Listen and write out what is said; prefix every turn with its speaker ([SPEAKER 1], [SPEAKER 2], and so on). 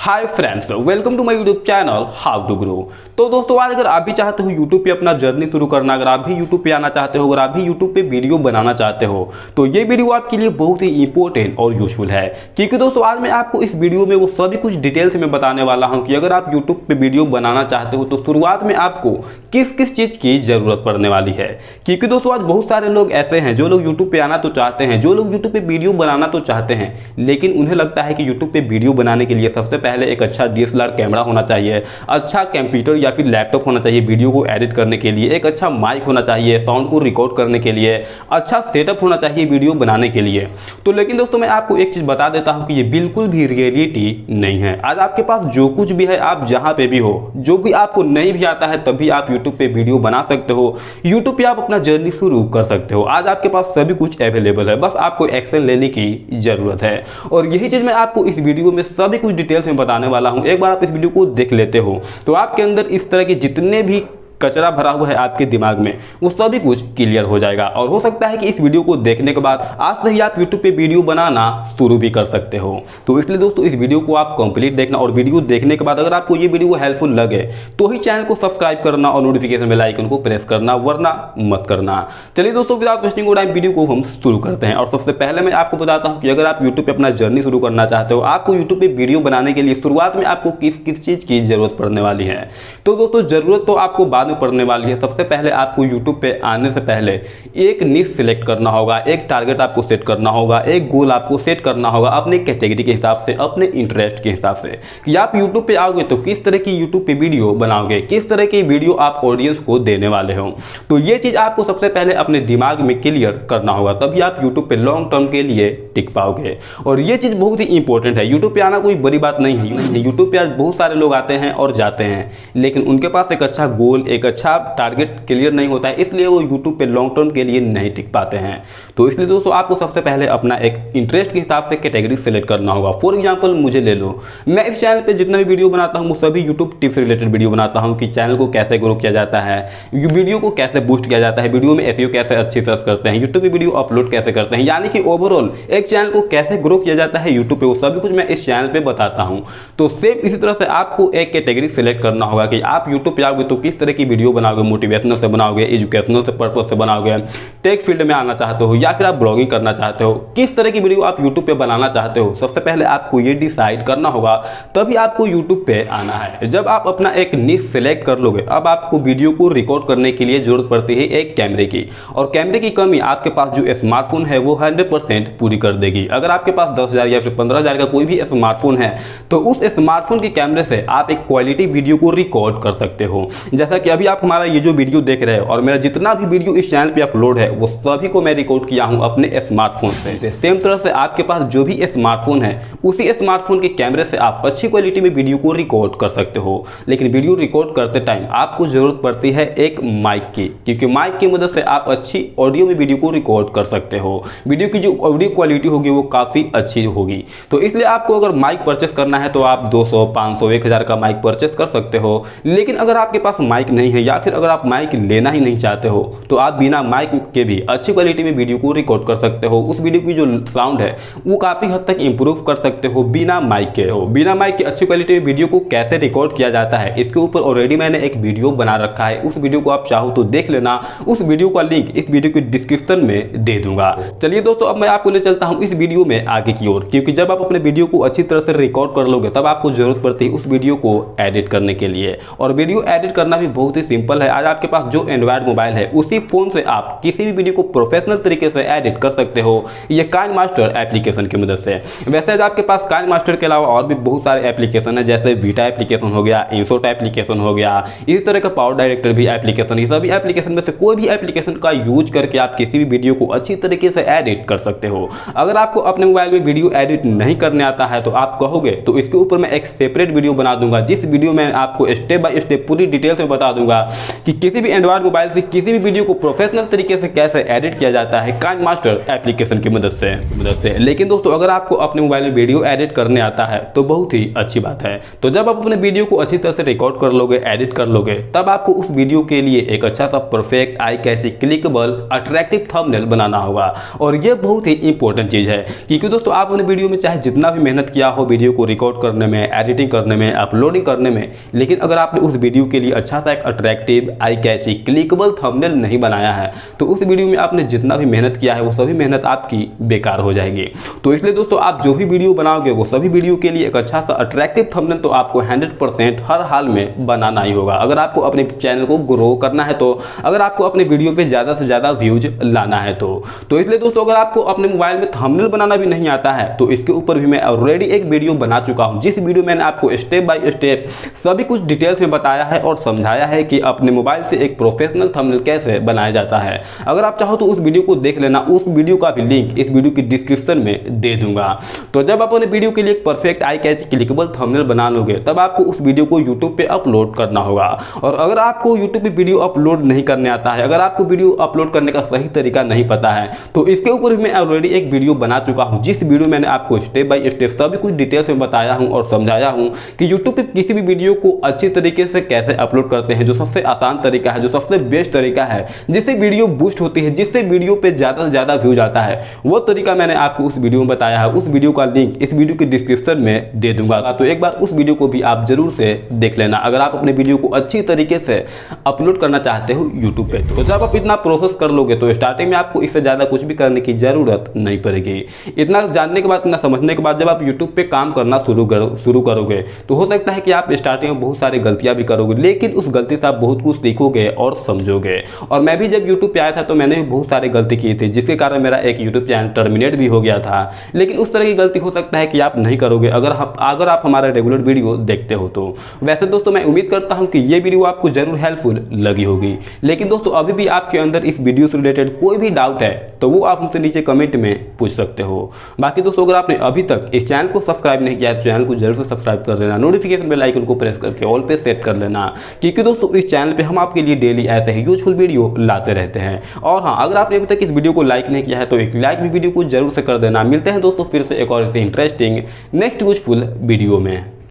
[SPEAKER 1] Hi friends, welcome to my YouTube channel how to grow. तो दोस्तों, आज अगर आप भी चाहते हो यूट्यूब पे अपना जर्नी शुरू करना, अगर आप भी यूट्यूब पे आना चाहते हो, अगर आप भी यूट्यूब पे वीडियो बनाना चाहते हो, तो ये वीडियो आपके लिए बहुत ही इंपॉर्टेंट और यूजफुल है। क्योंकि दोस्तों, आज मैं आपको इस वीडियो में वो सभी कुछ डिटेल्स में बताने वाला हूँ कि अगर आप यूट्यूब पे वीडियो बनाना चाहते हो तो शुरुआत में आपको किस किस चीज़ की ज़रूरत पड़ने वाली है। क्योंकि दोस्तों, आज बहुत सारे लोग ऐसे हैं जो लोग यूट्यूब पे आना तो चाहते हैं, जो लोग यूट्यूब पे वीडियो बनाना तो चाहते हैं, लेकिन उन्हें लगता है कि यूट्यूब पे वीडियो बनाने के लिए सबसे पहले एक अच्छा DSLR कैमरा होना चाहिए, अच्छा कंप्यूटर या फिर लैपटॉप होना चाहिए वीडियो को एडिट करने के लिए, एक अच्छा माइक होना चाहिए साउंड को रिकॉर्ड करने के लिए, अच्छा सेटअप होना चाहिए वीडियो बनाने के लिए। तो लेकिन दोस्तों, मैं आपको एक चीज़ बता देता हूं कि ये बिल्कुल भी रियलिटी नहीं है। आज आपके पास जो कुछ भी है, आप जहां पे भी हो, जो भी आपको नहीं भी आता है, तभी आप यूट्यूब पे वीडियो बना सकते हो, यूट्यूब पे आप अपना जर्नी शुरू कर सकते हो। आज आपके पास सभी कुछ अवेलेबल है, बस आपको एक्शन लेने की जरूरत है। और यही चीज़ मैं आपको इस वीडियो में सभी कुछ डिटेल्स में बताने वाला हूं। एक बार आप इस वीडियो को देख लेते हो तो आपके अंदर इस तरह के जितने भी कचरा भरा हुआ है आपके दिमाग में, वो सभी कुछ क्लियर हो जाएगा। और हो सकता है कि इस वीडियो को देखने के बाद आज से ही आप यूट्यूब पे वीडियो बनाना शुरू भी कर सकते हो। तो इसलिए दोस्तों, इस वीडियो को आप कंप्लीट देखना, और वीडियो देखने के बाद अगर आपको ये वीडियो हेल्पफुल लगे तो ही चैनल को सब्सक्राइब करना और नोटिफिकेशन बेल आइकन को प्रेस करना, वरना मत करना। चलिए दोस्तों, विदाउट वेस्टिंग टाइम वीडियो को हम शुरू करते हैं। और सबसे पहले मैं आपको बताता हूँ कि अगर आप यूट्यूब पे अपना जर्नी शुरू करना चाहते हो, आपको यूट्यूब पे वीडियो बनाने के लिए शुरुआत में आपको किस किस चीज़ की जरूरत पड़ने वाली है। तो दोस्तों, जरूरत तो आपको बाद में पड़ने वाली है। सबसे पहले आपको YouTube पे आने से पहले एक निश सिलेक्ट करना होगा, एक टारगेट आपको सेट करना होगा, एक गोल आपको सेट करना होगा अपने कैटेगरी के हिसाब से, अपने इंटरेस्ट के हिसाब से, कि आप YouTube पे आओगे तो किस तरह की YouTube पे वीडियो बनाओगे, किस तरह की वीडियो आप ऑडियंस को देने वाले हो। तो ये चीज़ आपको सबसे पहले अपने दिमाग में क्लियर करना होगा, तभी आप YouTube पे लॉन्ग टर्म के लिए टिक पाओगे। और ये चीज़ बहुत ही इंपॉर्टेंट है। YouTube पे आना कोई बड़ी बात नहीं है। YouTube पे आज बहुत सारे लोग आते हैं और जाते हैं, लेकिन उनके पास एक अच्छा गोल, एक अच्छा टारगेट क्लियर नहीं होता है, इसलिए वो YouTube पे लॉन्ग टर्म के लिए नहीं टिक पाते हैं। तो इसलिए दोस्तों, आपको सबसे पहले अपना एक इंटरेस्ट के हिसाब से कैटेगरी सेलेक्ट करना होगा। फॉर एग्जांपल मुझे ले लो, मैं इस चैनल पे जितना भी वीडियो बनाता हूँ वो सभी YouTube टिप्स रिलेटेड वीडियो बनाता हूँ कि चैनल को कैसे ग्रो किया जाता है, वीडियो को कैसे बूस्ट किया जाता है, वीडियो में SEO कैसे अच्छी सर्च करते हैं, यूट्यूब पे वीडियो अपलोड कैसे करते हैं, यानी कि ओवरऑल एक चैनल को कैसे ग्रो किया जाता है यूट्यूब पे, वो सभी कुछ मैं इस चैनल पे बताता हूँ। तो सेम इसी तरह से आपको एक कैटेगरी सेलेक्ट करना होगा कि आप यूट्यूब पे आओगे तो किस तरह की वीडियो बनाओगे, मोटिवेशनल से बनाओगे, एजुकेशनल से पर्पस से बनाओगे, टेक फील्ड में आना चाहते हो, या फिर आप ब्लॉगिंग करना चाहते हो, किस तरह की वीडियो आप यूट्यूब पे बनाना चाहते हो। सबसे पहले आपको ये डिसाइड करना होगा, तभी आपको यूट्यूब पे आना है। जब आप अपना एक निश सेलेक्ट कर लोगे, अब आपको वीडियो को रिकॉर्ड करने के लिए जरूरत पड़ती है एक कैमरे की, और कैमरे की कमी आपके पास जो स्मार्टफोन है वो 100% पूरी कर देगी। अगर आपके पास 10,000 या फिर 15,000 का कोई भी स्मार्टफोन है, तो उस स्मार्टफोन के कैमरे से आप एक क्वालिटी वीडियो को रिकॉर्ड कर सकते हो। जैसा कि अभी आप हमारा ये जो वीडियो देख रहे हो, और मेरा जितना भी वीडियो इस चैनल पे अपलोड है वो सभी को मैं रिकॉर्ड किया हूं अपने स्मार्टफोन से। सेम तरह से आपके पास जो भी स्मार्टफोन है, उसी स्मार्टफोन के कैमरे से आप अच्छी क्वालिटी में वीडियो को रिकॉर्ड कर सकते हो। लेकिन वीडियो रिकॉर्ड करते टाइम आपको जरूरत पड़ती है एक माइक की, क्योंकि माइक की मदद से आप अच्छी ऑडियो में वीडियो को रिकॉर्ड कर सकते हो। वीडियो की जो ऑडियो क्वालिटी होगी वो काफ़ी अच्छी होगी। तो इसलिए आपको अगर माइक परचेस करना है तो आप 200, 500, 1000 का माइक परचेस कर सकते हो। लेकिन अगर आपके पास माइक नहीं है, या फिर अगर आप माइक लेना ही नहीं चाहते हो, तो आप बिना माइक के भी अच्छी क्वालिटी में वीडियो को रिकॉर्ड कर सकते हो। उस वीडियो की जो साउंड है वो काफ़ी हद तक इंप्रूव कर सकते हो बिना माइक के। बिना माइक की अच्छी क्वालिटी में वीडियो को कैसे रिकॉर्ड किया जाता है, इसके ऊपर ऑलरेडी मैंने एक वीडियो बना रखा है। उस वीडियो को आप चाहो तो देख लेना, उस वीडियो का लिंक इस वीडियो की डिस्क्रिप्शन में दे दूंगा। चलिए दोस्तों, अब मैं आपको ले चलता हूँ इस वीडियो में आगे की ओर, क्योंकि जब आप अपने वीडियो को अच्छी तरह से रिकॉर्ड कर लोगे तब आपको जरूरत पड़ती है उस वीडियो को एडिट करने के लिए। और वीडियो एडिट करना भी बहुत ही सिंपल है। आज आपके पास जो एंड्रॉयड मोबाइल है, उसी फोन से आप किसी भी वीडियो को प्रोफेशनल तरीके से एडिट कर सकते हो, ये काइनमास्टर एप्लीकेशन की मदद से। वैसे आपके पास काइनमास्टर के अलावा और भी बहुत सारे एप्लीकेशन है, जैसे बीटा एप्लीकेशन हो गया, इंसोट एप्लीकेशन हो गया, इसी तरह का पावर डायरेक्टर भी एप्लीकेशन। ये सभी एप्लीकेशन में से कोई भी एप्लीकेशन का यूज करके आप किसी भी वीडियो को अच्छी तरीके से एडिट कर सकते हो। अगर आपको अपने मोबाइल में वीडियो एडिट नहीं करने आता है तो आप कहोगे तो इसके ऊपर मैं एक सेपरेट वीडियो बना दूंगा, जिस वीडियो में आपको स्टेप बाय स्टेप पूरी डिटेल्स में बता दूंगा कि किसी भी एंड्रॉयड मोबाइल से किसी भी वीडियो को प्रोफेशनल तरीके से कैसे एडिट किया जाता है, काइन मास्टर एप्लीकेशन की मदद से। लेकिन दोस्तों अगर आपको अपने मोबाइल में वीडियो एडिट करने आता है तो बहुत ही अच्छी बात है। तो जब आप अपने वीडियो को अच्छी तरह से रिकॉर्ड कर लोगे, एडिट कर लोगे, तब आपको उस वीडियो के लिए एक अच्छा सा परफेक्ट आई कैसे क्लिकेबल अट्रैक्टिव थंबनेल बनाना होगा। और ये बहुत ही इंपॉर्टेंट चीज़ है क्योंकि दोस्तों आप अपने वीडियो में चाहे जितना भी मेहनत किया हो वीडियो को रिकॉर्ड करने में, एडिटिंग करने में, अपलोडिंग करने में, लेकिन अगर आपने उस वीडियो के लिए अच्छा सा एक अट्रैक्टिव आई कैसे क्लिकेबल थंबनेल नहीं बनाया है तो उस वीडियो में आपने जितना भी मेहनत किया है वो सभी मेहनत आपकी बेकार हो जाएगी। तो इसलिए दोस्तों आप जो भी वीडियो बनाओगे वो सभी वीडियो के लिए एक अच्छा सा अट्रैक्टिव थंबनेल तो आपको 100% हर हाल में बनाना ही होगा। अगर आपको अपने चैनल को ग्रो करना है तो, अगर आपको अपने वीडियो पे ज़्यादा से ज़्यादा व्यूज लाना है तो इसलिए दोस्तों अगर आपको अपने मोबाइल में थंबनेल बनाना भी नहीं आता है तो इसके ऊपर भी मैं ऑलरेडी एक वीडियो बना चुका हूँ, जिस वीडियो मैंने आपको स्टेप बाय स्टेप सभी कुछ डिटेल्स में बताया है और समझाया है कि अपने मोबाइल से एक प्रोफेशनल थंबनेल कैसे बनाया जाता है। अगर आप चाहो तो उस वीडियो को देख लेना, उस वीडियो का भी लिंक इस वीडियो की डिस्क्रिप्शन में दे दूंगा। तो जब आप अपने वीडियो के लिए एक परफेक्ट आई कैसे क्लिकेबल थंबनेल बना लोगे तब आपको उस वीडियो को YouTube पे अपलोड करना होगा। और अगर आपको YouTube पे वीडियो अपलोड नहीं करने आता है, अगर आपको वीडियो अपलोड करने का सही तरीका नहीं पता है तो इसके ऊपर भी मैं ऑलरेडी एक वीडियो बना चुका हूं, जिस वीडियो मैंने आपको स्टेप बाय स्टेप सभी कुछ डिटेल्स में बताया हूं और समझाया हूं कि YouTube पे किसी भी वीडियो को अच्छी तरीके से कैसे अपलोड करते हैं, जो सबसे आसान तरीका है, जो सबसे बेस्ट तरीका है, जिससे वीडियो बूस्ट होती है, जिससे वीडियो पे ज़्यादा से ज़्यादा व्यूज आता है, वो तरीका मैंने आपको उस वीडियो में बताया है। उस वीडियो का लिंक इस वीडियो की डिस्क्रिप्शन में दे दूंगा, तो एक बार उस वीडियो को भी आप जरूर से देख लेना अगर आप अपने वीडियो को अच्छी तरीके से अपलोड करना चाहते हो YouTube पे। तो जब आप इतना प्रोसेस कर लोगे तो स्टार्टिंग में आपको इससे ज़्यादा कुछ भी करने की ज़रूरत नहीं पड़ेगी। इतना जानने के बाद, इतना समझने के बाद जब आप YouTube पे काम करना शुरू करोगे तो हो सकता है कि आप स्टार्टिंग में बहुत सारी गलतियाँ भी करोगे, लेकिन उस गलती से आप बहुत कुछ सीखोगे और समझोगे। और मैं भी जब YouTube पे आया था तो मैंने भी बहुत सारी गलती की थी, जिसके कारण मेरा एक YouTube चैनल टर्मिनेट भी हो गया था। लेकिन उस तरह की गलती हो सकता है कि आप नहीं करोगे अगर आप हमारा रेगुलर वीडियो देखते हो तो। वैसे दोस्तों मैं उम्मीद करता हूं कि ये वीडियो आपको जरूर हेल्पफुल लगी होगी। लेकिन दोस्तों अभी भी आपके अंदर इस वीडियो से रिलेटेड कोई भी डाउट है तो वो आप मुझसे नीचे कमेंट में पूछ सकते हो। बाकी दोस्तों अगर आपने अभी तक इस चैनल को सब्सक्राइब नहीं किया है तो चैनल को जरूर से सब्सक्राइब कर लेना, नोटिफिकेशन बेल आइकन को प्रेस करके ऑल पे सेट कर लेना, क्योंकि दोस्तों इस चैनल पे हम आपके लिए डेली ऐसे ही यूजफुल वीडियो लाते रहते हैं। और हाँ, अगर आपने अभी तक इस वीडियो को लाइक नहीं किया है तो एक लाइक भी वीडियो को जरूर से कर देना। मिलते हैं दोस्तों फिर से एक और ऐसे इंटरेस्टिंग नेक्स्ट यूजफुल वीडियो में।